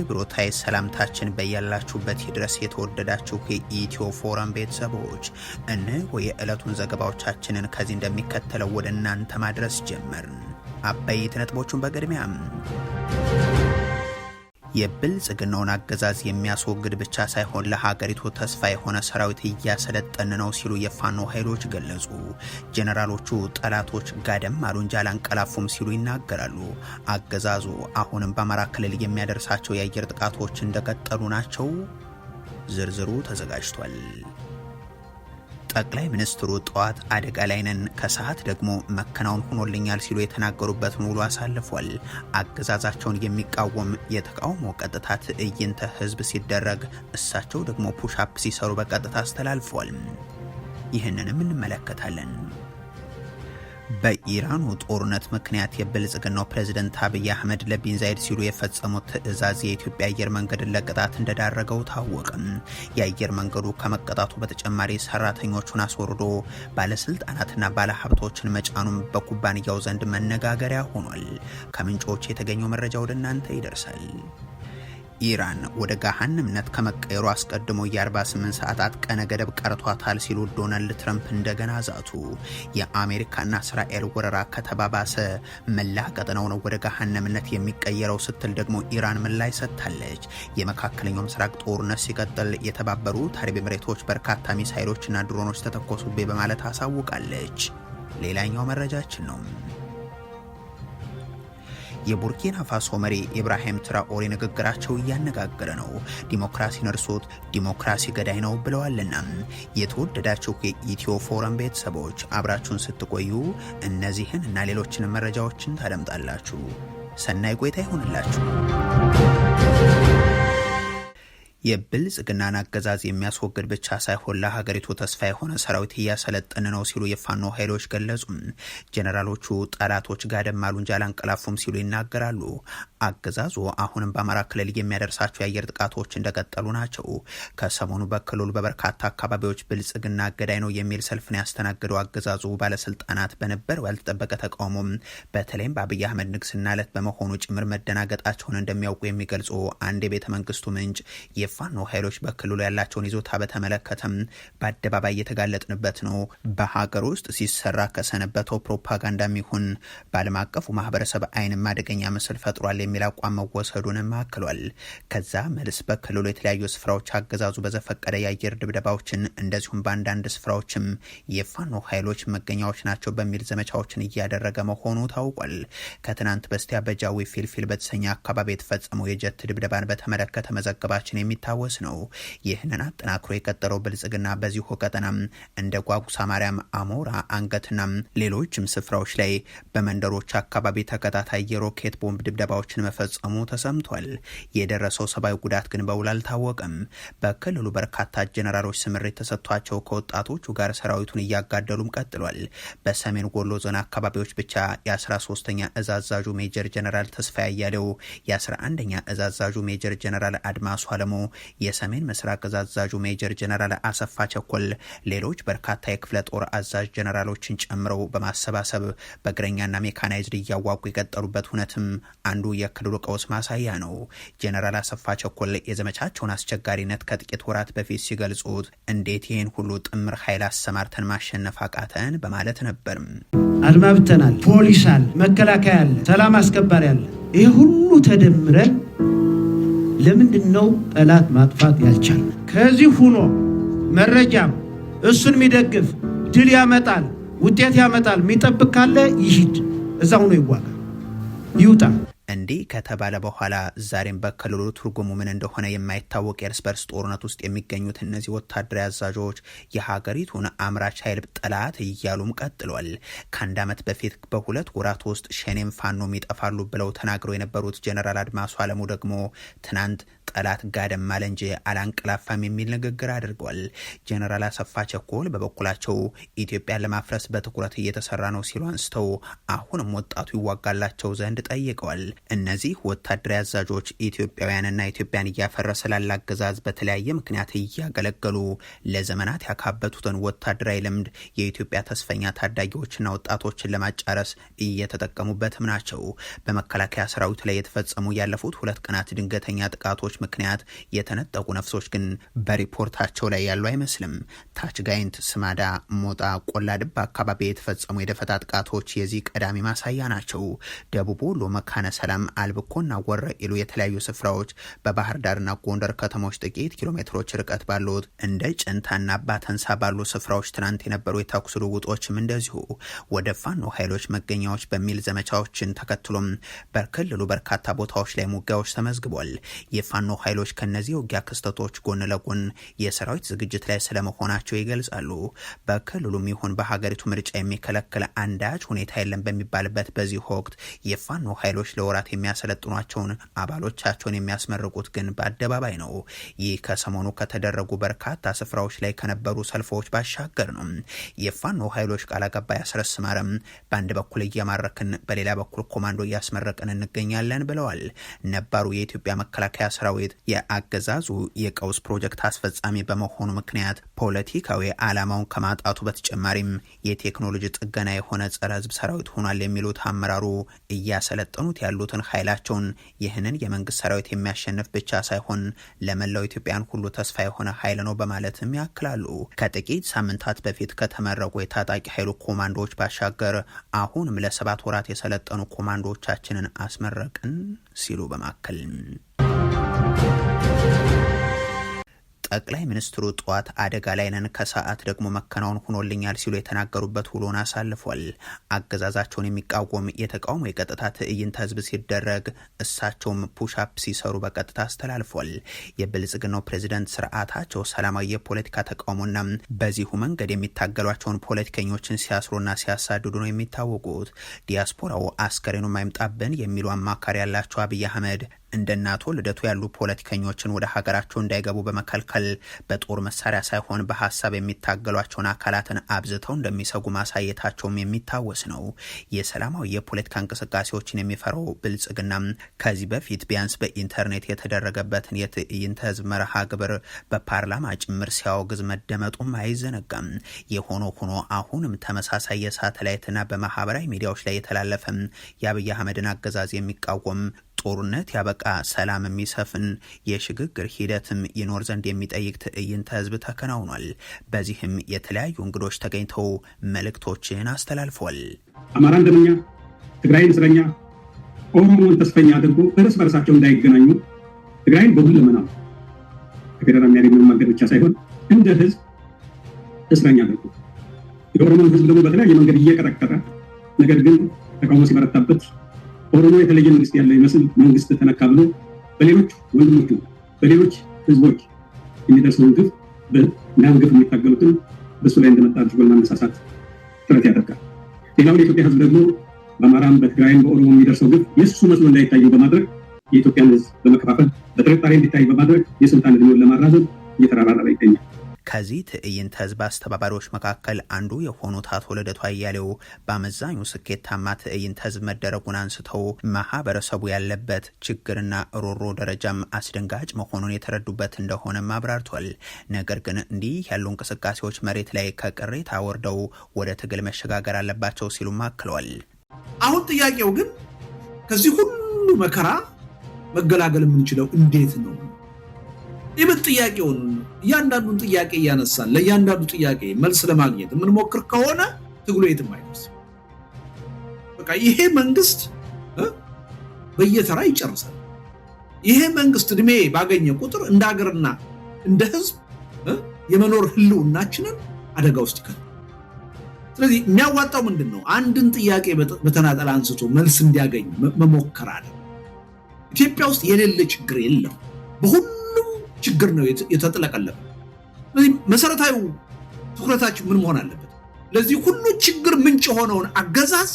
አክብሮታዊ ሰላምታችን በያላችሁበት ድረስ የተወደዳችሁ የኢትዮ ፎረም ቤተሰቦች እነሆ የዕለቱን ዘገባዎቻችንን ከዚህ እንደሚከተለው ወደ እናንተ ማድረስ ጀመርን። አበይት ነጥቦቹን በቅድሚያም የብልጽግናውን አገዛዝ የሚያስወግድ ብቻ ሳይሆን ለሀገሪቱ ተስፋ የሆነ ሰራዊት እያሰለጠን ነው ሲሉ የፋኖ ኃይሎች ገለጹ። ጄኔራሎቹ ጠላቶች ጋደም አሉ እንጂ አላንቀላፉም ሲሉ ይናገራሉ። አገዛዙ አሁንም በአማራ ክልል የሚያደርሳቸው የአየር ጥቃቶች እንደቀጠሉ ናቸው። ዝርዝሩ ተዘጋጅቷል። ጠቅላይ ሚኒስትሩ ጠዋት አደጋ ላይ ነን፣ ከሰዓት ደግሞ መከናወን ሆኖልኛል ሲሉ የተናገሩበትን ውሎ አሳልፏል። አገዛዛቸውን የሚቃወም የተቃውሞ ቀጥታ ትዕይንተ ህዝብ ሲደረግ እሳቸው ደግሞ ፑሽአፕ ሲሰሩ በቀጥታ አስተላልፏል። ይህንንም እንመለከታለን። በኢራኑ ጦርነት ምክንያት የብልጽግናው ፕሬዝዳንት አብይ አህመድ ለቢን ዛይድ ሲሉ የፈጸሙት ትዕዛዝ የኢትዮጵያ አየር መንገድን ለቅጣት እንደዳረገው ታወቀ። የአየር መንገዱ ከመቀጣቱ በተጨማሪ ሰራተኞቹን አስወርዶ ባለስልጣናትና ባለሀብቶችን መጫኑም በኩባንያው ዘንድ መነጋገሪያ ሆኗል። ከምንጮች የተገኘው መረጃ ወደ እናንተ ይደርሳል። ኢራን ወደ ገሃነምነት ከመቀየሩ አስቀድሞ የ48 ሰዓታት ቀነ ገደብ ቀርቷታል ሲሉ ዶናልድ ትራምፕ እንደገና ዛቱ። የአሜሪካና እስራኤል ወረራ ከተባባሰ መላ ቀጠናው ነው ወደ ገሃነምነት የሚቀየረው ስትል ደግሞ ኢራን ምላሽ ሰጥታለች። የመካከለኛው ምስራቅ ጦርነት ሲቀጥል የተባበሩት አረብ ኤሚሬቶች በርካታ ሚሳኤሎችና ድሮኖች ተተኮሱብኝ በማለት አሳውቃለች። ሌላኛው መረጃችን ነው። የቡርኪና ፋሶ መሪ ኢብራሂም ትራኦሬ ንግግራቸው እያነጋገረ ነው። ዲሞክራሲን እርሶት ዲሞክራሲ ገዳይ ነው ብለዋልና። የተወደዳችሁ የኢትዮ ፎረም ቤተሰቦች አብራችሁን ስትቆዩ እነዚህን እና ሌሎችን መረጃዎችን ታደምጣላችሁ። ሰናይ ቆይታ ይሆንላችሁ። የብልጽግናን አገዛዝ የሚያስወግድ ብቻ ሳይሆን ለሀገሪቱ ተስፋ የሆነ ሰራዊት እያሰለጠን ነው ሲሉ የፋኖ ኃይሎች ገለጹ። ጄኔራሎቹ ጠላቶች ጋደም አሉ እንጂ አላንቀላፉም ሲሉ ይናገራሉ። አገዛዙ አሁንም በአማራ ክልል የሚያደርሳቸው የአየር ጥቃቶች እንደቀጠሉ ናቸው። ከሰሞኑ በክልሉ በበርካታ አካባቢዎች ብልጽግና ገዳይ ነው የሚል ሰልፍን ያስተናገደው አገዛዙ ባለስልጣናት በነበረው ያልተጠበቀ ተቃውሞም በተለይም በአብይ አህመድ ንግስና ዕለት በመሆኑ ጭምር መደናገጣቸውን እንደሚያውቁ የሚገልጹ አንድ የቤተ መንግስቱ ምንጭ የፋኖ ኃይሎች በክልሉ ያላቸውን ይዞታ በተመለከተም በአደባባይ የተጋለጥንበት ነው። በሀገር ውስጥ ሲሰራ ከሰነበተው ፕሮፓጋንዳም ይሁን በዓለም አቀፉ ማህበረሰብ አይንም አደገኛ ምስል ፈጥሯል የሚል አቋም መወሰዱንም አክሏል። ከዛ መልስ በክልሉ የተለያዩ ስፍራዎች አገዛዙ በዘፈቀደ የአየር ድብደባዎችን እንደዚሁም በአንዳንድ ስፍራዎችም የፋኖ ኃይሎች መገኛዎች ናቸው በሚል ዘመቻዎችን እያደረገ መሆኑ ታውቋል። ከትናንት በስቲያ በጃዊ ፊልፊል በተሰኘ አካባቢ የተፈጸመው የጀት ድብደባን በተመለከተ መዘገባችን የሚታወስ ነው። ይህንን አጠናክሮ የቀጠለው ብልጽግና በዚሁ ቀጠና እንደ ጓጉሳ ማርያም፣ አሞራ አንገትና ሌሎችም ስፍራዎች ላይ በመንደሮች አካባቢ ተከታታይ የሮኬት ቦምብ ድብደባዎችን መፈጸሙ ተሰምቷል። የደረሰው ሰብአዊ ጉዳት ግን በውል አልታወቀም። በክልሉ በርካታ ጄኔራሎች ስምሪት ተሰጥቷቸው ከወጣቶቹ ጋር ሰራዊቱን እያጋደሉም ቀጥሏል። በሰሜን ወሎ ዞን አካባቢዎች ብቻ የ13ኛ እዝ አዛዡ ሜጀር ጄኔራል ተስፋ ያያሌው፣ የ11ኛ እዝ አዛዡ ሜጀር ጄኔራል አድማሱ አለሙ፣ የሰሜን ምስራቅ እዝ አዛዡ ሜጀር ጄኔራል አሰፋ ቸኮል፣ ሌሎች በርካታ የክፍለ ጦር አዛዥ ጄኔራሎችን ጨምረው በማሰባሰብ በእግረኛና ሜካናይዝድ እያዋጉ የቀጠሉበት ሁነትም አንዱ የክልሉ ቀውስ ማሳያ ነው። ጄኔራል አሰፋ ቸኮል የዘመቻቸውን አስቸጋሪነት ከጥቂት ወራት በፊት ሲገልጹት እንዴት ይህን ሁሉ ጥምር ኃይል አሰማርተን ማሸነፍ አቃተን በማለት ነበርም። አድማ ብተናል፣ ፖሊስ አለ፣ መከላከያ አለ፣ ሰላም አስከባሪ አለ። ይህ ሁሉ ተደምረን ለምንድን ነው ጠላት ማጥፋት ያልቻል? ከዚህ ሆኖ መረጃም እሱን የሚደግፍ ድል ያመጣል፣ ውጤት ያመጣል የሚጠብቅ ካለ ይሂድ፣ እዛ ሆኖ ይዋጋ፣ ይውጣ። እንዲህ ከተባለ በኋላ ዛሬም በክልሉ ትርጉሙ ምን እንደሆነ የማይታወቅ የእርስ በርስ ጦርነት ውስጥ የሚገኙት እነዚህ ወታደራዊ አዛዦች የሀገሪቱን አምራች ኃይል ጠላት እያሉም ቀጥሏል። ከአንድ ዓመት በፊት በሁለት ወራት ውስጥ ሸኔም ፋኖም ይጠፋሉ ብለው ተናግረው የነበሩት ጄኔራል አድማሱ አለሙ ደግሞ ትናንት ጠላት ጋደም አለ እንጂ አላንቀላፋም የሚል ንግግር አድርገዋል። ጀነራል አሰፋ ቸኮል በበኩላቸው ኢትዮጵያን ለማፍረስ በትኩረት እየተሰራ ነው ሲሉ አንስተው አሁንም ወጣቱ ይዋጋላቸው ዘንድ ጠይቀዋል። እነዚህ ወታደራዊ አዛዦች ኢትዮጵያውያንና ኢትዮጵያን እያፈረሰ ላለ አገዛዝ በተለያየ ምክንያት እያገለገሉ ለዘመናት ያካበቱትን ወታደራዊ ልምድ የኢትዮጵያ ተስፈኛ ታዳጊዎችና ወጣቶችን ለማጫረስ እየተጠቀሙበትም ናቸው። በመከላከያ ሰራዊት ላይ የተፈጸሙ ያለፉት 2 ቀናት ድንገተኛ ጥቃቶች ምክንያት የተነጠቁ ነፍሶች ግን በሪፖርታቸው ላይ ያሉ አይመስልም። ታች ጋይንት፣ ስማዳ፣ ሞጣ፣ ቆላድባ አካባቢ የተፈጸሙ የደፈጣ ጥቃቶች የዚህ ቀዳሚ ማሳያ ናቸው። ደቡብ ወሎ መካነ ሰላም፣ አልብኮና ወረኢሉ የተለያዩ ስፍራዎች በባህር ዳርና ጎንደር ከተሞች ጥቂት ኪሎ ሜትሮች ርቀት ባሉት እንደ ጭንታና ባተንሳ ባሉ ስፍራዎች ትናንት የነበሩ የተኩስ ልውውጦችም እንደዚሁ ወደ ፋኖ ኃይሎች መገኛዎች በሚል ዘመቻዎችን ተከትሎም በክልሉ በርካታ ቦታዎች ላይ ውጊያዎች ተመዝግቧል። የፋኖ ኃይሎች ከነዚህ ውጊያ ክስተቶች ጎን ለጎን የሰራዊት ዝግጅት ላይ ስለመሆናቸው ይገልጻሉ። በክልሉም ይሁን በሀገሪቱ ምርጫ የሚከለክል አንዳች ሁኔታ የለም በሚባልበት በዚህ ወቅት የፋኖ ኃይሎች ለወራት የሚያሰለጥኗቸውን አባሎቻቸውን የሚያስመርቁት ግን በአደባባይ ነው። ይህ ከሰሞኑ ከተደረጉ በርካታ ስፍራዎች ላይ ከነበሩ ሰልፎች ባሻገር ነው። የፋኖ ኃይሎች ቃል አቀባይ አስረስ ማረም በአንድ በኩል እየማረክን በሌላ በኩል ኮማንዶ እያስመረቅን እንገኛለን ብለዋል። ነባሩ የኢትዮጵያ መከላከያ ሰራዊት የአገዛዙ የቀውስ ፕሮጀክት አስፈጻሚ በመሆኑ ምክንያት ፖለቲካዊ ዓላማውን ከማጣቱ በተጨማሪም የቴክኖሎጂ ጥገና የሆነ ጸረ ህዝብ ሰራዊት ሆኗል የሚሉት አመራሩ እያሰለጠኑት ያሉትን ኃይላቸውን ይህንን የመንግስት ሰራዊት የሚያሸንፍ ብቻ ሳይሆን ለመላው ኢትዮጵያን ሁሉ ተስፋ የሆነ ኃይል ነው በማለትም ያክላሉ። ከጥቂት ሳምንታት በፊት ከተመረቁ የታጣቂ ኃይሉ ኮማንዶዎች ባሻገር አሁንም ለ7 ወራት የሰለጠኑ ኮማንዶዎቻችንን አስመረቅን ሲሉ በማከል ጠቅላይ ሚኒስትሩ ጠዋት አደጋ ላይ ነን ከሰዓት ደግሞ መከናወን ሆኖልኛል ሲሉ የተናገሩበት ውሎን አሳልፏል። አገዛዛቸውን የሚቃወም የተቃውሞ የቀጥታ ትዕይንተ ህዝብ ሲደረግ እሳቸውም ፑሽአፕ ሲሰሩ በቀጥታ አስተላልፏል። የብልጽግናው ፕሬዝዳንት ስርዓታቸው ሰላማዊ የፖለቲካ ተቃውሞና በዚሁ መንገድ የሚታገሏቸውን ፖለቲከኞችን ሲያስሩና ሲያሳድዱ ነው የሚታወቁት። ዲያስፖራው አስከሬኑ ማይምጣብን የሚሉ አማካሪ ያላቸው አብይ አህመድ እንደ አቶ ልደቱ ያሉ ፖለቲከኞችን ወደ ሀገራቸው እንዳይገቡ በመከልከል በጦር መሳሪያ ሳይሆን በሀሳብ የሚታገሏቸውን አካላትን አብዝተው እንደሚሰጉ ማሳየታቸውም የሚታወስ ነው። የሰላማዊ የፖለቲካ እንቅስቃሴዎችን የሚፈራው ብልጽግና ከዚህ በፊት ቢያንስ በኢንተርኔት የተደረገበትን የትዕይንተ ህዝብ መርሃ ግብር በፓርላማ ጭምር ሲያወግዝ መደመጡም አይዘነጋም። የሆኖ ሆኖ አሁንም ተመሳሳይ የሳተላይትና በማህበራዊ ሚዲያዎች ላይ የተላለፈ የአብይ አህመድን አገዛዝ የሚቃወም ጦርነት ያበቃ ሰላም የሚሰፍን የሽግግር ሂደትም ይኖር ዘንድ የሚጠይቅ ትዕይንተ ህዝብ ተከናውኗል። በዚህም የተለያዩ እንግዶች ተገኝተው መልእክቶችን አስተላልፏል። አማራን ደመኛ፣ ትግራይን እስረኛ፣ ኦሮሞን ተስፈኛ አድርጎ እርስ በርሳቸው እንዳይገናኙ ትግራይን በሁለመናው ከፌደራል የሚያገኘውን መንገድ ብቻ ሳይሆን እንደ ህዝብ እስረኛ አድርጎ የኦሮሞን ህዝብ ደግሞ በተለያየ መንገድ እየቀረቀረ ነገር ግን ተቃውሞ ሲበረታበት ኦሮሞ የተለየ መንግስት ያለው ይመስል መንግስት ተነካ ብሎ በሌሎች ወንድሞቹ በሌሎች ህዝቦች የሚደርሰውን ግፍ በናም ግፍ የሚታገሉትን በሱ ላይ እንደመጣ አድርጎ ለማነሳሳት ጥረት ያደርጋል። ሌላው የኢትዮጵያ ህዝብ ደግሞ በአማራም በትግራይም በኦሮሞ የሚደርሰው ግፍ የሱ መስሎ እንዳይታየው በማድረግ የኢትዮጵያን ህዝብ በመከፋፈል በጥርጣሬ እንዲታይ በማድረግ የስልጣን ዕድሜውን ለማራዘም እየተራራረ ይገኛል። ከዚህ ትዕይንተ ህዝብ አስተባባሪዎች መካከል አንዱ የሆኑት አቶ ልደቱ አያሌው በአመዛኙ ስኬታማ ትዕይንተ ህዝብ መደረጉን አንስተው ማህበረሰቡ ያለበት ችግርና ሮሮ ደረጃም አስደንጋጭ መሆኑን የተረዱበት እንደሆነም አብራርቷል። ነገር ግን እንዲህ ያሉ እንቅስቃሴዎች መሬት ላይ ከቅሬታ ወርደው ወደ ትግል መሸጋገር አለባቸው ሲሉም አክለዋል። አሁን ጥያቄው ግን ከዚህ ሁሉ መከራ መገላገል የምንችለው እንዴት ነው? ይብት ጥያቄውን እያንዳንዱን ጥያቄ እያነሳን ለእያንዳንዱ ጥያቄ መልስ ለማግኘት የምንሞክር ከሆነ ትግሉ የትም አይደርስም። በቃ ይሄ መንግስት በየተራ ይጨርሳል። ይሄ መንግስት እድሜ ባገኘ ቁጥር እንደ ሀገርና እንደ ህዝብ የመኖር ህልውናችንን አደጋ ውስጥ ይከታል። ስለዚህ የሚያዋጣው ምንድነው? አንድን ጥያቄ በተናጠል አንስቶ መልስ እንዲያገኝ መሞከር አለ። ኢትዮጵያ ውስጥ የሌለ ችግር የለም። በሁሉም ችግር ነው የተጠለቀለቀ። ስለዚህ መሰረታዊ ትኩረታችን ምን መሆን አለበት? ለዚህ ሁሉ ችግር ምንጭ የሆነውን አገዛዝ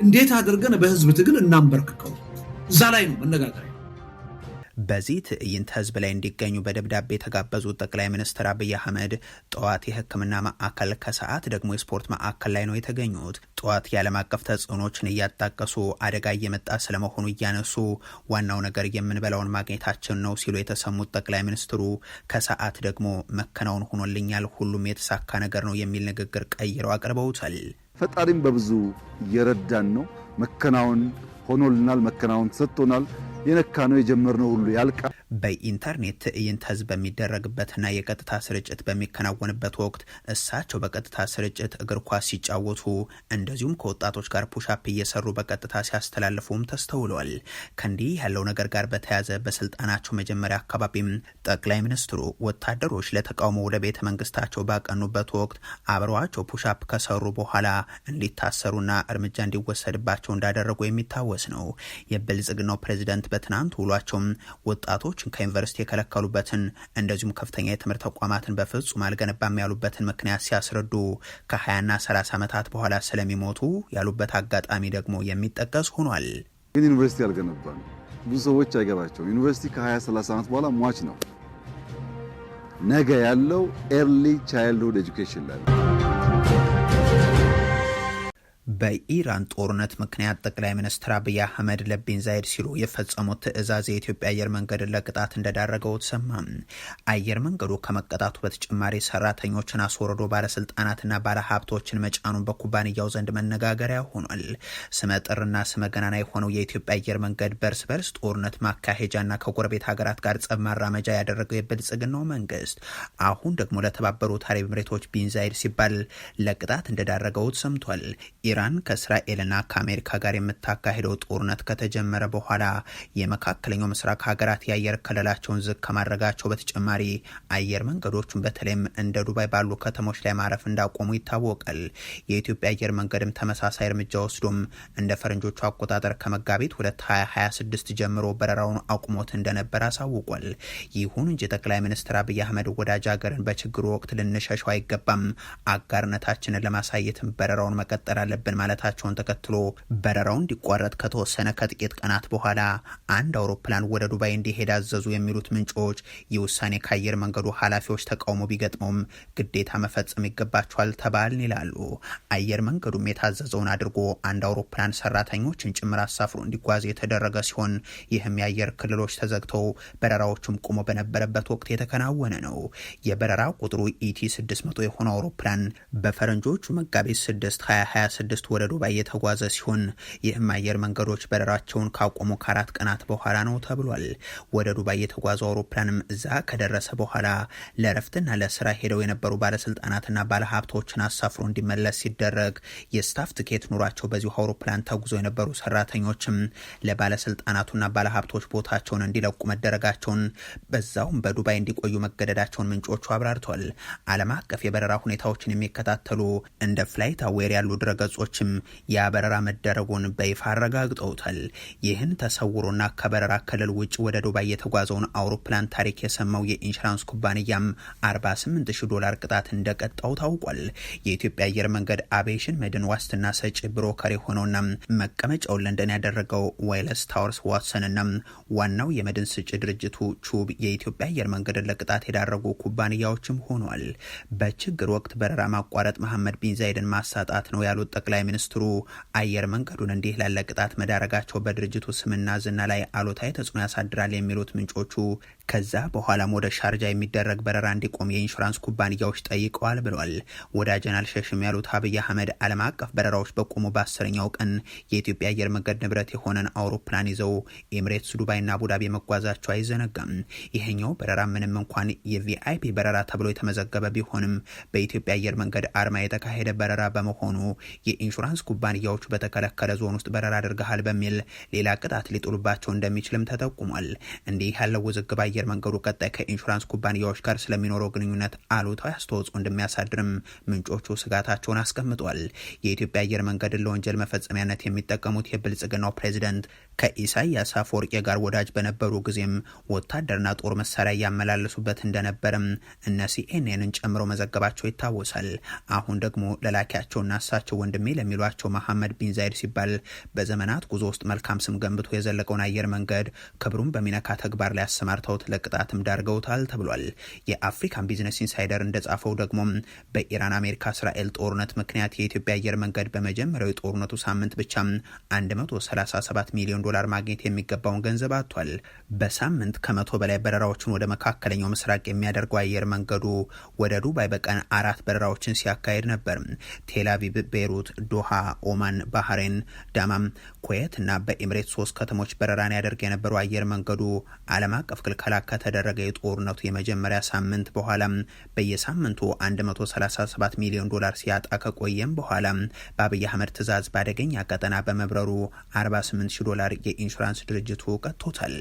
እንዴት አድርገን በህዝብ ትግል እናንበርክከው? እዛ ላይ ነው መነጋገር። በዚህ ትዕይንት ህዝብ ላይ እንዲገኙ በደብዳቤ የተጋበዙት ጠቅላይ ሚኒስትር አብይ አህመድ ጠዋት የሕክምና ማዕከል ከሰዓት ደግሞ የስፖርት ማዕከል ላይ ነው የተገኙት። ጠዋት የዓለም አቀፍ ተጽዕኖችን እያጣቀሱ አደጋ እየመጣ ስለመሆኑ እያነሱ ዋናው ነገር የምንበላውን ማግኘታችን ነው ሲሉ የተሰሙት ጠቅላይ ሚኒስትሩ ከሰዓት ደግሞ መከናወን ሆኖልኛል፣ ሁሉም የተሳካ ነገር ነው የሚል ንግግር ቀይረው አቅርበውታል። ፈጣሪም በብዙ እየረዳን ነው። መከናወን ሆኖልናል፣ መከናወን ተሰጥቶናል። የነካነው የጀመርነው ሁሉ ያልቃል። በኢንተርኔት ትዕይንት ህዝብ በሚደረግበትና የቀጥታ ስርጭት በሚከናወንበት ወቅት እሳቸው በቀጥታ ስርጭት እግር ኳስ ሲጫወቱ እንደዚሁም ከወጣቶች ጋር ፑሻፕ እየሰሩ በቀጥታ ሲያስተላልፉም ተስተውለዋል። ከእንዲህ ያለው ነገር ጋር በተያያዘ በስልጣናቸው መጀመሪያ አካባቢም ጠቅላይ ሚኒስትሩ ወታደሮች ለተቃውሞ ወደ ቤተ መንግስታቸው ባቀኑበት ወቅት አብረዋቸው ፑሻፕ ከሰሩ በኋላ እንዲታሰሩና እርምጃ እንዲወሰድባቸው እንዳደረጉ የሚታወስ ነው። የብልጽግናው ፕሬዚደንት በትናንት ውሏቸውም ወጣቶችን ከዩኒቨርሲቲ የከለከሉበትን እንደዚሁም ከፍተኛ የትምህርት ተቋማትን በፍጹም አልገነባም ያሉበትን ምክንያት ሲያስረዱ ከ20ና 30 ዓመታት በኋላ ስለሚሞቱ ያሉበት አጋጣሚ ደግሞ የሚጠቀስ ሆኗል። ግን ዩኒቨርሲቲ አልገነባም ብዙ ሰዎች አይገባቸውም። ዩኒቨርሲቲ ከ20-30 ዓመት በኋላ ሟች ነው። ነገ ያለው ኤርሊ ቻይልድሁድ ኤጁኬሽን ላይ በኢራን ጦርነት ምክንያት ጠቅላይ ሚኒስትር አብይ አህመድ ለቢን ዛይድ ሲሉ የፈጸሙት ትዕዛዝ የኢትዮጵያ አየር መንገድን ለቅጣት እንደዳረገው ተሰማ። አየር መንገዱ ከመቀጣቱ በተጨማሪ ሰራተኞችን አስወርዶ ባለስልጣናትና ባለሀብቶችን መጫኑን በኩባንያው ዘንድ መነጋገሪያ ሆኗል። ስመጥርና ስመገናና የሆነው የኢትዮጵያ አየር መንገድ በርስ በርስ ጦርነት ማካሄጃና ከጎረቤት ሀገራት ጋር ጸብ ማራመጃ ያደረገው የብልጽግናው መንግስት አሁን ደግሞ ለተባበሩት አረብ ኤምሬቶች ቢን ዛይድ ሲባል ለቅጣት እንደዳረገው ተሰምቷል። ኢራን ከእስራኤልና ከአሜሪካ ጋር የምታካሄደው ጦርነት ከተጀመረ በኋላ የመካከለኛው ምስራቅ ሀገራት የአየር ከለላቸውን ዝቅ ከማድረጋቸው በተጨማሪ አየር መንገዶቹን በተለይም እንደ ዱባይ ባሉ ከተሞች ላይ ማረፍ እንዳቆሙ ይታወቃል። የኢትዮጵያ አየር መንገድም ተመሳሳይ እርምጃ ወስዶም እንደ ፈረንጆቹ አቆጣጠር ከመጋቢት 2026 ጀምሮ በረራውን አቁሞት እንደነበር አሳውቋል። ይሁን እንጂ ጠቅላይ ሚኒስትር አብይ አህመድ ወዳጅ ሀገርን በችግሩ ወቅት ልንሸሸው አይገባም፣ አጋርነታችንን ለማሳየትም በረራውን መቀጠል አለብን ማለታቸውን ተከትሎ በረራው እንዲቋረጥ ከተወሰነ ከጥቂት ቀናት በኋላ አንድ አውሮፕላን ወደ ዱባይ እንዲሄድ አዘዙ የሚሉት ምንጮች የውሳኔ ከአየር መንገዱ ኃላፊዎች ተቃውሞ ቢገጥመውም ግዴታ መፈጸም ይገባቸዋል ተባልን ይላሉ። አየር መንገዱም የታዘዘውን አድርጎ አንድ አውሮፕላን ሰራተኞችን ጭምር አሳፍሮ እንዲጓዝ የተደረገ ሲሆን ይህም የአየር ክልሎች ተዘግተው በረራዎችም ቆሞ በነበረበት ወቅት የተከናወነ ነው። የበረራ ቁጥሩ ኢቲ 600 የሆነ አውሮፕላን በፈረንጆቹ መጋቢት 6 2026 ወደ ዱባይ የተጓዘ ሲሆን ይህም አየር መንገዶች በረራቸውን ካቆሙ ከ4 ቀናት በኋላ ነው ተብሏል። ወደ ዱባይ የተጓዘው አውሮፕላንም እዛ ከደረሰ በኋላ ለረፍትና ለስራ ሄደው የነበሩ ባለስልጣናትና ባለሀብቶችን አሳፍሮ እንዲመለስ ሲደረግ የስታፍ ትኬት ኑሯቸው በዚሁ አውሮፕላን ተጉዞ የነበሩ ሰራተኞችም ለባለስልጣናቱና ባለሀብቶች ቦታቸውን እንዲለቁ መደረጋቸውን በዛውም በዱባይ እንዲቆዩ መገደዳቸውን ምንጮቹ አብራርተዋል። ዓለም አቀፍ የበረራ ሁኔታዎችን የሚከታተሉ እንደ ፍላይት አዌር ያሉ ድረገጾችም የበረራ መደረጉን በይፋ አረጋግጠውታል። ይህን ተሰውሮና ከበረራ ክልል ውጭ ወደ ዱባይ የተጓዘውን አውሮፕላን ታሪክ የሰማው የኢንሹራንስ ኩባንያም $48,000 ቅጣት እንደቀጣው ታውቋል። የኢትዮጵያ አየር መንገድ አቪዬሽን መድን ዋስትና ሰጪ ብሮከር የሆነውና መቀመጫውን ለንደን ያደረገው ዋይለስ ታወርስ ዋትሰንና ዋናው የመድን ስጪ ድርጅቱ ቹብ የኢትዮጵያ አየር መንገድን ለቅጣት የዳረጉ ኩባንያዎችም ሆኗል። በችግር ወቅት በረራ ማቋረጥ መሐመድ ቢን ዛይድን ማሳጣት ነው ያሉት ጠቅላይ ሚኒስትሩ አየር መንገዱን እንዲህ ላለ ቅጣት መዳረጋቸው በድርጅቱ ስምና ዝና ላይ አሉታዊ ተጽዕኖ ያሳድራል የሚሉት ምንጮቹ ከዛ በኋላም ወደ ሻርጃ የሚደረግ በረራ እንዲቆም የኢንሹራንስ ኩባንያዎች ጠይቀዋል ብሏል። ወዳጀን አልሸሽም ያሉት አብይ አህመድ ዓለም አቀፍ በረራዎች በቆሙ በ10ኛው ቀን የኢትዮጵያ አየር መንገድ ንብረት የሆነን አውሮፕላን ይዘው ኤምሬትስ፣ ዱባይና አቡዳቢ መጓዛቸው አይዘነጋም። ይሄኛው በረራ ምንም እንኳን የቪአይፒ በረራ ተብሎ የተመዘገበ ቢሆንም በኢትዮጵያ አየር መንገድ አርማ የተካሄደ በረራ በመሆኑ የኢንሹራንስ ኩባንያዎቹ በተከለከለ ዞን ውስጥ በረራ አድርገሃል በሚል ሌላ ቅጣት ሊጥሉባቸው እንደሚችልም ተጠቁሟል። እንዲህ ያለው ውዝግብ አየር መንገዱ ቀጣይ ከኢንሹራንስ ኩባንያዎች ጋር ስለሚኖረው ግንኙነት አሉታዊ አስተዋጽኦ እንደሚያሳድርም ምንጮቹ ስጋታቸውን አስቀምጧል። የኢትዮጵያ አየር መንገድን ለወንጀል መፈጸሚያነት የሚጠቀሙት የብልጽግናው ፕሬዚደንት ከኢሳያስ አፈወርቂ ጋር ወዳጅ በነበሩ ጊዜም ወታደርና ጦር መሳሪያ እያመላለሱበት እንደነበረም እነ ሲኤንኤንን ጨምሮ መዘገባቸው ይታወሳል። አሁን ደግሞ ለላኪያቸውና እሳቸው ወንድም ወንድሜ ለሚሏቸው መሐመድ ቢን ዛይድ ሲባል በዘመናት ጉዞ ውስጥ መልካም ስም ገንብቶ የዘለቀውን አየር መንገድ ክብሩን በሚነካ ተግባር ላይ አሰማርተውት ለቅጣትም ዳርገውታል ተብሏል። የአፍሪካን ቢዝነስ ኢንሳይደር እንደጻፈው ደግሞ በኢራን አሜሪካ እስራኤል ጦርነት ምክንያት የኢትዮጵያ አየር መንገድ በመጀመሪያው የጦርነቱ ሳምንት ብቻ 137 ሚሊዮን ዶላር ማግኘት የሚገባውን ገንዘብ አጥቷል። በሳምንት ከ100 በላይ በረራዎችን ወደ መካከለኛው ምስራቅ የሚያደርገው አየር መንገዱ ወደ ዱባይ በቀን 4 በረራዎችን ሲያካሄድ ነበር። ቴልአቪቭ፣ ቤይሩት፣ ዶሃ፣ ኦማን፣ ባህሬን፣ ዳማም፣ ኩዌት እና በኤምሬት 3 ከተሞች በረራን ያደርግ የነበረው አየር መንገዱ ዓለም አቀፍ ክልከላ ከተደረገ የጦርነቱ የመጀመሪያ ሳምንት በኋላ በየሳምንቱ 137 ሚሊዮን ዶላር ሲያጣ ከቆየም በኋላ በአብይ አህመድ ትዕዛዝ ባደገኛ ቀጠና በመብረሩ 48,000 ዶላር የኢንሹራንስ ድርጅቱ ቀጥቶታል።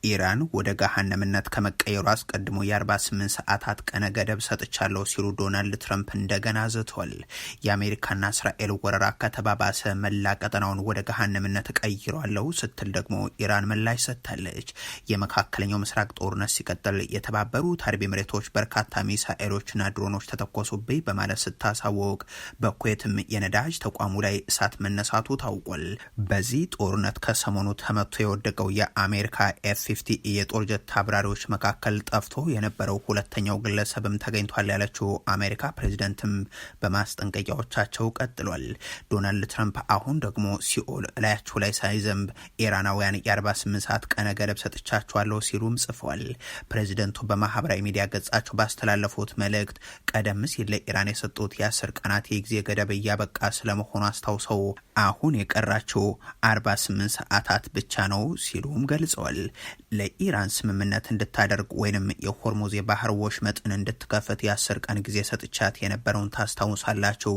ኢራን ወደ ገሃነምነት ከመቀየሩ አስቀድሞ የ48 ሰዓታት ቀነ ገደብ ሰጥቻለሁ ሲሉ ዶናልድ ትራምፕ እንደገና ዝተዋል። የአሜሪካና እስራኤል ወረራ ከተባባሰ መላ ቀጠናውን ወደ ገሃነምነት ቀይሯለሁ ስትል ደግሞ ኢራን ምላሽ ሰጥታለች። የመካከለኛው ምስራቅ ጦርነት ሲቀጥል የተባበሩት አረብ ኤሚሬቶች በርካታ ሚሳኤሎችና ድሮኖች ተተኮሱብኝ በማለት ስታሳወቅ፣ በኩዌትም የነዳጅ ተቋሙ ላይ እሳት መነሳቱ ታውቋል። በዚህ ጦርነት ከሰሞኑ ተመቶ የወደቀው የአሜሪካ F-50 የጦር ጀት አብራሪዎች መካከል ጠፍቶ የነበረው ሁለተኛው ግለሰብም ተገኝቷል ያለችው አሜሪካ ፕሬዝዳንትም በማስጠንቀቂያዎቻቸው ቀጥሏል። ዶናልድ ትራምፕ አሁን ደግሞ ሲኦል ላያቸው ላይ ሳይዘንብ ኢራናውያን የ48 ሰዓት ቀነ ገደብ ሰጥቻቸዋለሁ ሲሉም ጽፏል። ፕሬዝዳንቱ በማህበራዊ ሚዲያ ገጻቸው ባስተላለፉት መልእክት ቀደም ሲል ለኢራን የሰጡት የ10 ቀናት የጊዜ ገደብ እያበቃ ስለመሆኑ አስታውሰው አሁን የቀራቸው 48 ሰዓታት ብቻ ነው ሲሉም ገልጸዋል። ለኢራን ስምምነት እንድታደርግ ወይንም የሆርሙዝ የባህር ወሽመጥን እንድትከፍት የ10 ቀን ጊዜ ሰጥቻት የነበረውን ታስታውሳላችሁ።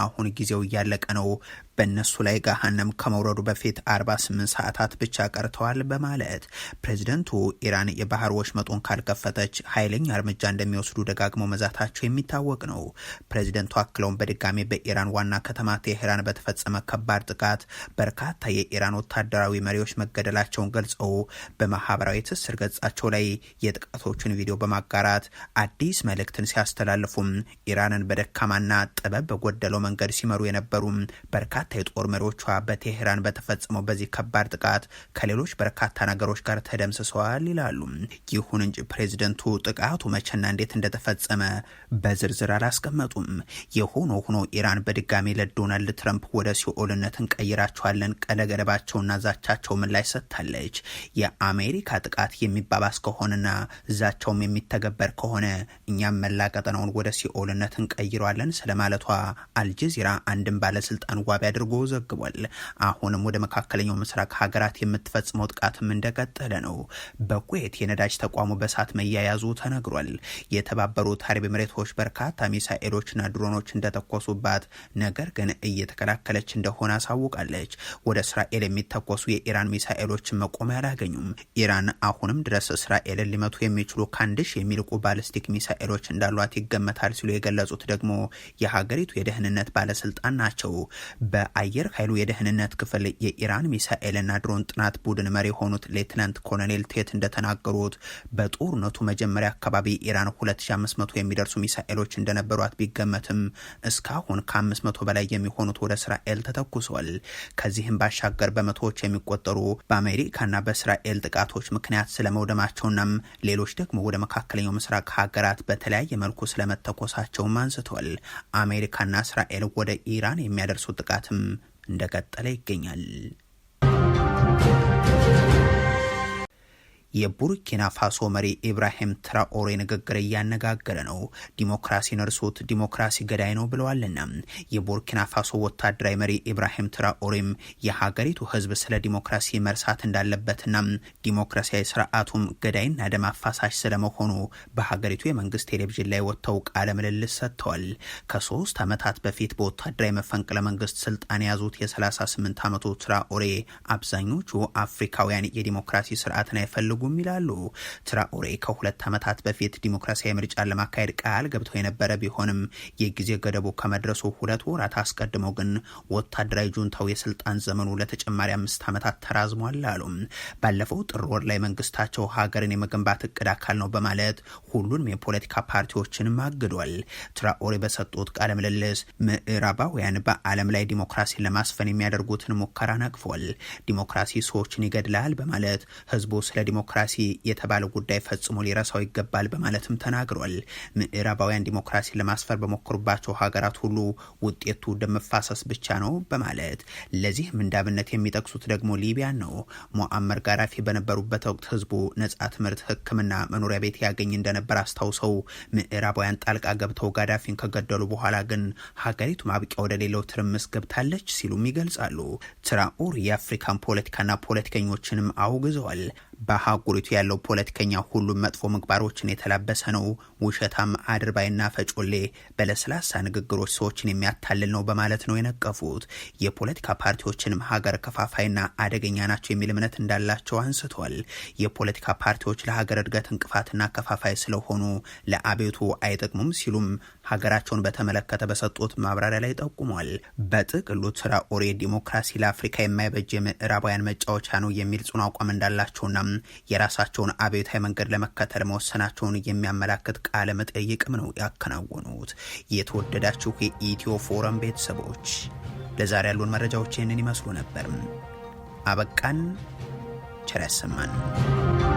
አሁን ጊዜው እያለቀ ነው። በእነሱ ላይ ገሃነም ከመውረዱ በፊት 48 ሰዓታት ብቻ ቀርተዋል በማለት ፕሬዝደንቱ ኢራን የባህር ወሽመጡን ካልከፈተች ኃይለኛ እርምጃ እንደሚወስዱ ደጋግመው መዛታቸው የሚታወቅ ነው። ፕሬዝደንቱ አክለውን በድጋሚ በኢራን ዋና ከተማ ቴሄራን በተፈጸመ ከባድ ጥቃት በርካታ የኢራን ወታደራዊ መሪዎች መገደላቸውን ገልጸው በማህበራዊ ትስስር ገጻቸው ላይ የጥቃቶችን ቪዲዮ በማጋራት አዲስ መልእክትን ሲያስተላልፉም ኢራንን በደካማና ጥበብ በጎደለው መንገድ ሲመሩ የነበሩ በርካታ የጦር መሪዎቿ በቴሄራን በተፈጸመው በዚህ ከባድ ጥቃት ከሌሎች በርካታ ነገሮች ጋር ተደምስሰዋል ይላሉ። ይሁን እንጂ ፕሬዝደንቱ ጥቃቱ መቼና እንዴት እንደተፈጸመ በዝርዝር አላስቀመጡም። የሆኖ ሆኖ ኢራን በድጋሚ ለዶናልድ ትራምፕ ወደ ሲኦልነት እንቀይራቸዋለን ቀነ ገደባቸውና ዛቻቸው ምላሽ ሰጥታለች። የአሜሪካ ጥቃት የሚባባስ ከሆነና ዛቻውም የሚተገበር ከሆነ እኛም መላ ቀጠናውን ወደ ሲኦልነት እንቀይረዋለን ስለማለቷ አልጀዚራ አንድም ባለስልጣን ዋቢ አድርጎ ዘግቧል። አሁንም ወደ መካከለኛው ምስራቅ ሀገራት የምትፈጽመው ጥቃትም እንደቀጠለ ነው። በኩዌት የነዳጅ ተቋሙ በእሳት መያያዙ ተነግሯል። የተባበሩት አረብ ኤሚሬቶች በርካታ ሚሳኤሎችና ድሮኖች እንደተኮሱባት ነገር ግን እየተከላከለች እንደሆነ አሳውቃለች። ወደ እስራኤል የሚተኮሱ የኢራን ሚሳኤሎችን መቆሚያ አላገኙም። ኢራን አሁንም ድረስ እስራኤልን ሊመቱ የሚችሉ ከ1000 የሚልቁ ባሊስቲክ ሚሳኤሎች እንዳሏት ይገመታል ሲሉ የገለጹት ደግሞ የሀገሪቱ የደህንነት ባለስልጣን ናቸው። በአየር ኃይሉ የደህንነት ክፍል የኢራን ሚሳኤልና ድሮን ጥናት ቡድን መሪ የሆኑት ሌትናንት ኮሎኔል ቴት እንደተናገሩት በጦርነቱ መጀመሪያ አካባቢ ኢራን 2500 የሚደርሱ ሚሳኤሎች እንደነበሯት ቢገመትም እስካሁን ከ500 በላይ የሚሆኑት ወደ እስራኤል ተተኩሰዋል። ከዚህም ባሻገር በመቶዎች የሚቆጠሩ በአሜሪካና በእስራኤል ጥቃቶች ምክንያት ስለመውደማቸውናም ሌሎች ደግሞ ወደ መካከለኛው ምስራቅ ሀገራት በተለያየ መልኩ ስለመተኮሳቸውም አንስተዋል። አሜሪካና እስራኤል ወደ ኢራን የሚያደርሱ ጥቃትም እንደቀጠለ ይገኛል። የቡርኪና ፋሶ መሪ ኢብራሂም ትራኦሬ ንግግር እያነጋገረ ነው። ዲሞክራሲን እርሱት፣ ዲሞክራሲ ገዳይ ነው ብለዋልና የቡርኪና ፋሶ ወታደራዊ መሪ ኢብራሂም ትራኦሬም የሀገሪቱ ሕዝብ ስለ ዲሞክራሲ መርሳት እንዳለበትና ዲሞክራሲያዊ ስርዓቱም ገዳይና ደም አፋሳሽ ስለመሆኑ በሀገሪቱ የመንግስት ቴሌቪዥን ላይ ወጥተው ቃለ ምልልስ ሰጥተዋል። ከ3 ዓመታት በፊት በወታደራዊ መፈንቅለ መንግስት ስልጣን የያዙት የ38 ዓመቱ ትራኦሬ አብዛኞቹ አፍሪካውያን የዲሞክራሲ ስርዓትን አይፈልጉ አይፈልጉም ይላሉ። ትራኦሬ ከ2 ዓመታት በፊት ዲሞክራሲያዊ ምርጫን ለማካሄድ ቃል ገብተው የነበረ ቢሆንም የጊዜ ገደቡ ከመድረሱ 2 ወራት አስቀድመው ግን ወታደራዊ ጁንታው የስልጣን ዘመኑ ለተጨማሪ 5 ዓመታት ተራዝሟል አሉ። ባለፈው ጥር ወር ላይ መንግስታቸው ሀገርን የመገንባት እቅድ አካል ነው በማለት ሁሉንም የፖለቲካ ፓርቲዎችንም አግዷል። ትራኦሬ በሰጡት ቃለ ምልልስ ምዕራባውያን በዓለም ላይ ዲሞክራሲን ለማስፈን የሚያደርጉትን ሙከራ ነቅፏል። ዲሞክራሲ ሰዎችን ይገድላል በማለት ህዝቡ ስለ ዲሞክራሲ የተባለ ጉዳይ ፈጽሞ ሊረሳው ይገባል በማለትም ተናግሯል። ምዕራባውያን ዲሞክራሲን ለማስፈር በሞከሩባቸው ሀገራት ሁሉ ውጤቱ ደም መፋሰስ ብቻ ነው በማለት ለዚህም እንዳብነት የሚጠቅሱት ደግሞ ሊቢያን ነው። ሙአመር ጋዳፊ በነበሩበት ወቅት ህዝቡ ነጻ ትምህርት፣ ሕክምና፣ መኖሪያ ቤት ያገኝ እንደነበር አስታውሰው ምዕራባውያን ጣልቃ ገብተው ጋዳፊን ከገደሉ በኋላ ግን ሀገሪቱ ማብቂያ ወደ ሌለው ትርምስ ገብታለች ሲሉም ይገልጻሉ። ትራኦሬ የአፍሪካን ፖለቲካና ፖለቲከኞችንም አውግዘዋል። በሀገሪቱ ያለው ፖለቲከኛ ሁሉም መጥፎ ምግባሮችን የተላበሰ ነው፣ ውሸታም፣ አድርባይና ፈጮሌ፣ በለስላሳ ንግግሮች ሰዎችን የሚያታልል ነው በማለት ነው የነቀፉት። የፖለቲካ ፓርቲዎችንም ሀገር ከፋፋይና አደገኛ ናቸው የሚል እምነት እንዳላቸው አንስተዋል። የፖለቲካ ፓርቲዎች ለሀገር እድገት እንቅፋትና ከፋፋይ ስለሆኑ ለአቤቱ አይጠቅሙም ሲሉም ሀገራቸውን በተመለከተ በሰጡት ማብራሪያ ላይ ጠቁሟል። በጥቅሉ ትራኦሬ ዲሞክራሲ ለአፍሪካ የማይበጅ የምዕራባውያን መጫወቻ ነው የሚል ጽኑ አቋም እንዳላቸውና የራሳቸውን አብዮታዊ መንገድ ለመከተል መወሰናቸውን የሚያመላክት ቃለ መጠይቅም ነው ያከናወኑት። የተወደዳችሁ የኢትዮ ፎረም ቤተሰቦች ለዛሬ ያሉን መረጃዎች ይህንን ይመስሉ ነበር። አበቃን። ቸር ያሰማን።